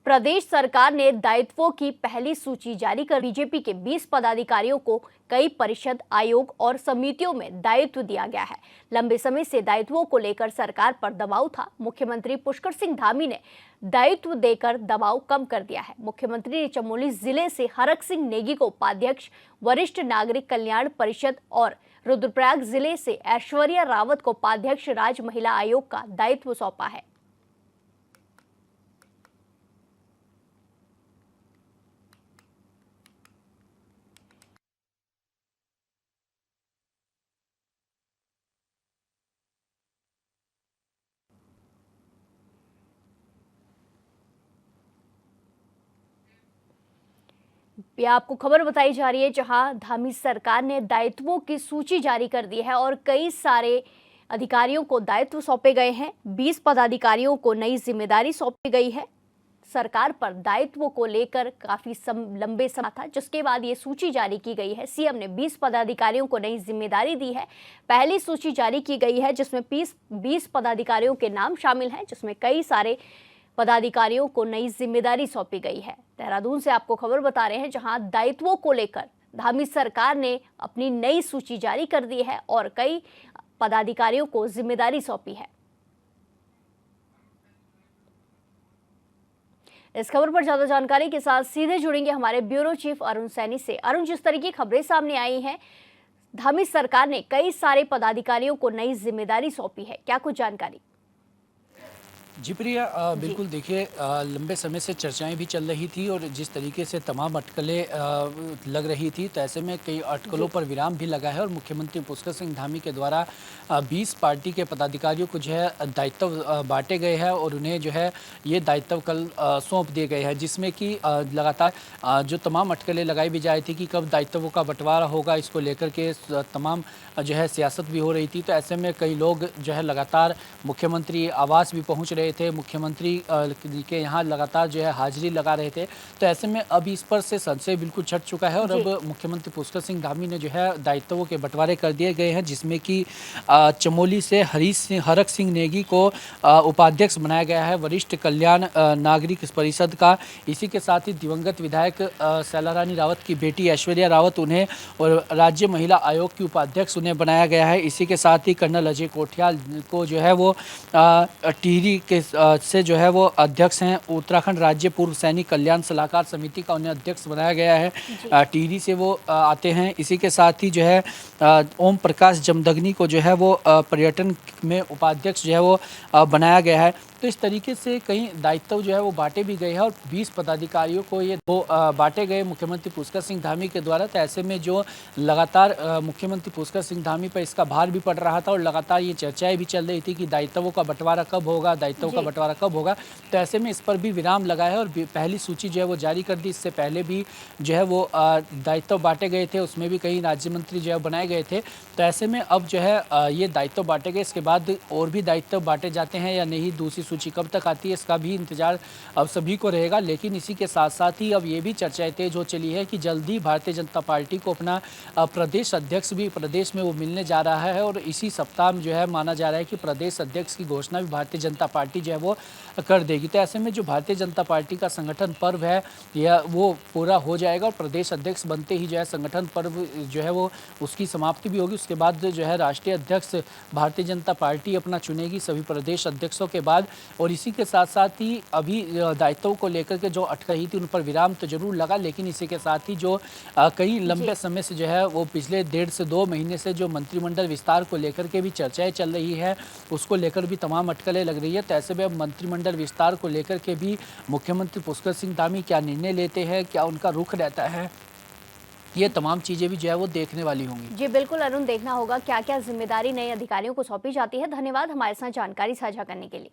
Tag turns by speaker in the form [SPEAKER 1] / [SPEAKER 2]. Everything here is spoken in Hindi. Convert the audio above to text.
[SPEAKER 1] प्रदेश सरकार ने दायित्वों की पहली सूची जारी कर बीजेपी के 20 पदाधिकारियों को कई परिषद, आयोग और समितियों में दायित्व दिया गया है। लंबे समय से दायित्वों को लेकर सरकार पर दबाव था। मुख्यमंत्री पुष्कर सिंह धामी ने दायित्व देकर दबाव कम कर दिया है। मुख्यमंत्री ने चमोली जिले से हरक सिंह नेगी को उपाध्यक्ष वरिष्ठ नागरिक कल्याण परिषद और रुद्रप्रयाग जिले से ऐश्वर्या रावत को उपाध्यक्ष राज्य महिला आयोग का दायित्व सौंपा है। ये आपको खबर बताई जा रही है, जहां धामी सरकार ने दायित्वों की सूची जारी कर दी है और कई सारे अधिकारियों को दायित्व सौंपे गए हैं। 20 पदाधिकारियों को नई जिम्मेदारी सौंपी गई है। सरकार पर दायित्वों को लेकर काफी लंबे समय था, जिसके बाद ये सूची जारी की गई है। सीएम ने 20 पदाधिकारियों को नई जिम्मेदारी दी है। पहली सूची जारी की गई है, जिसमें 20 पदाधिकारियों के नाम शामिल हैं, जिसमें कई सारे पदाधिकारियों को नई जिम्मेदारी सौंपी गई है। देहरादून से आपको खबर बता रहे हैं, जहां दायित्वों को लेकर धामी सरकार ने अपनी नई सूची जारी कर दी है और कई पदाधिकारियों को जिम्मेदारी सौंपी है। इस खबर पर ज्यादा जानकारी के साथ सीधे जुड़ेंगे हमारे ब्यूरो चीफ अरुण सैनी से। अरुण, जिस तरह की खबरें सामने आई हैं, धामी सरकार ने कई सारे पदाधिकारियों को नई जिम्मेदारी सौंपी है, क्या कुछ जानकारी?
[SPEAKER 2] जी प्रिया, बिल्कुल देखिए, लंबे समय से चर्चाएं भी चल रही थी और जिस तरीके से तमाम अटकलें लग रही थी, तो ऐसे में कई अटकलों पर विराम भी लगा है और मुख्यमंत्री पुष्कर सिंह धामी के द्वारा 20 पार्टी के पदाधिकारियों को जो है दायित्व बांटे गए हैं और उन्हें जो है ये दायित्व कल सौंप दिए गए हैं, जिसमें कि लगातार जो तमाम अटकलें लगाई भी जा रही थी कि कब दायित्वों का बंटवारा होगा, इसको लेकर के तमाम जो है सियासत भी हो रही थी। तो ऐसे में कई लोग जो है लगातार मुख्यमंत्री आवास भी पहुँच रहे थे, मुख्यमंत्री के यहाँ लगातार जो है हाजिरी लगा रहे थे। तो ऐसे में अब इस पर से संशय बिल्कुल छट चुका है और अब मुख्यमंत्री पुष्कर सिंह धामी ने जो है दायित्वों के बंटवारे कर दिए गए हैं, जिसमें कि चमोली से हरक सिंह नेगी को उपाध्यक्ष बनाया गया है वरिष्ठ कल्याण नागरिक परिषद का। इसी के साथ ही दिवंगत विधायक शैलारानी रावत की बेटी ऐश्वर्या रावत, उन्हें और राज्य महिला आयोग की उपाध्यक्ष उन्हें बनाया गया है। इसी के साथ ही कर्नल अजय कोठियाल को जो है वो टिहरी के से जो है वो अध्यक्ष हैं। उत्तराखंड राज्य पूर्व सैनिक कल्याण सलाहकार समिति का उन्हें अध्यक्ष बनाया गया है, टिहरी से वो आते हैं। इसी के साथ ही जो है ओम प्रकाश जमदग्नि को जो है वो पर्यटन में उपाध्यक्ष जो है वो बनाया गया है। तो इस तरीके से कई दायित्व जो है वो बांटे भी गए हैं और 20 पदाधिकारियों को ये बांटे गए मुख्यमंत्री पुष्कर सिंह धामी के द्वारा। तो ऐसे में जो लगातार मुख्यमंत्री पुष्कर सिंह धामी पर इसका भार भी पड़ रहा था और लगातार ये चर्चाएं भी चल रही थी कि दायित्वों का बंटवारा कब होगा, दायित्वों का बंटवारा कब होगा। तो ऐसे में इस पर भी विराम लगा है और पहली सूची जो है वो जारी कर दी। इससे पहले भी जो है वो दायित्व बांटे गए थे, उसमें भी कई राज्य मंत्री जो है बनाए गए थे। तो ऐसे में अब जो है ये दायित्व बांटे गए, इसके बाद और भी दायित्व बांटे जाते हैं या नहीं, दूसरी सूची कब तक आती है, इसका भी इंतजार अब सभी को रहेगा। लेकिन इसी के साथ साथ ही अब ये भी चर्चाएं तेज हो चली है कि जल्दी भारतीय जनता पार्टी को अपना प्रदेश अध्यक्ष भी प्रदेश में वो मिलने जा रहा है और इसी सप्ताह में जो है माना जा रहा है कि प्रदेश अध्यक्ष की घोषणा भी भारतीय जनता पार्टी जो है वो कर देगी। तो ऐसे में जो भारतीय जनता पार्टी का संगठन पर्व है यह वो पूरा हो जाएगा और प्रदेश अध्यक्ष बनते ही जो है संगठन पर्व जो है वो उसकी समाप्ति भी होगी। उसके बाद जो है राष्ट्रीय अध्यक्ष भारतीय जनता पार्टी अपना चुनेगी सभी प्रदेश अध्यक्षों के बाद। और इसी के साथ साथ ही अभी दायित्वों को लेकर के जो अटकही थी उन पर विराम तो जरूर लगा, लेकिन इसी के साथ ही जो कई लंबे समय से जो है वो पिछले 1.5 से 2 महीने से जो मंत्रिमंडल विस्तार को लेकर के भी चर्चाएं चल रही है, उसको लेकर भी तमाम अटकलें लग रही है। तो ऐसे में अब मंत्रिमंडल विस्तार को लेकर के भी मुख्यमंत्री पुष्कर सिंह धामी क्या निर्णय लेते हैं, क्या उनका रुख रहता है, ये तमाम चीज़ें भी जो है वो देखने वाली होंगी।
[SPEAKER 1] जी बिल्कुल अरुण, देखना होगा क्या क्या जिम्मेदारी नए अधिकारियों को सौंपी जाती है। धन्यवाद हमारे साथ जानकारी साझा करने के लिए।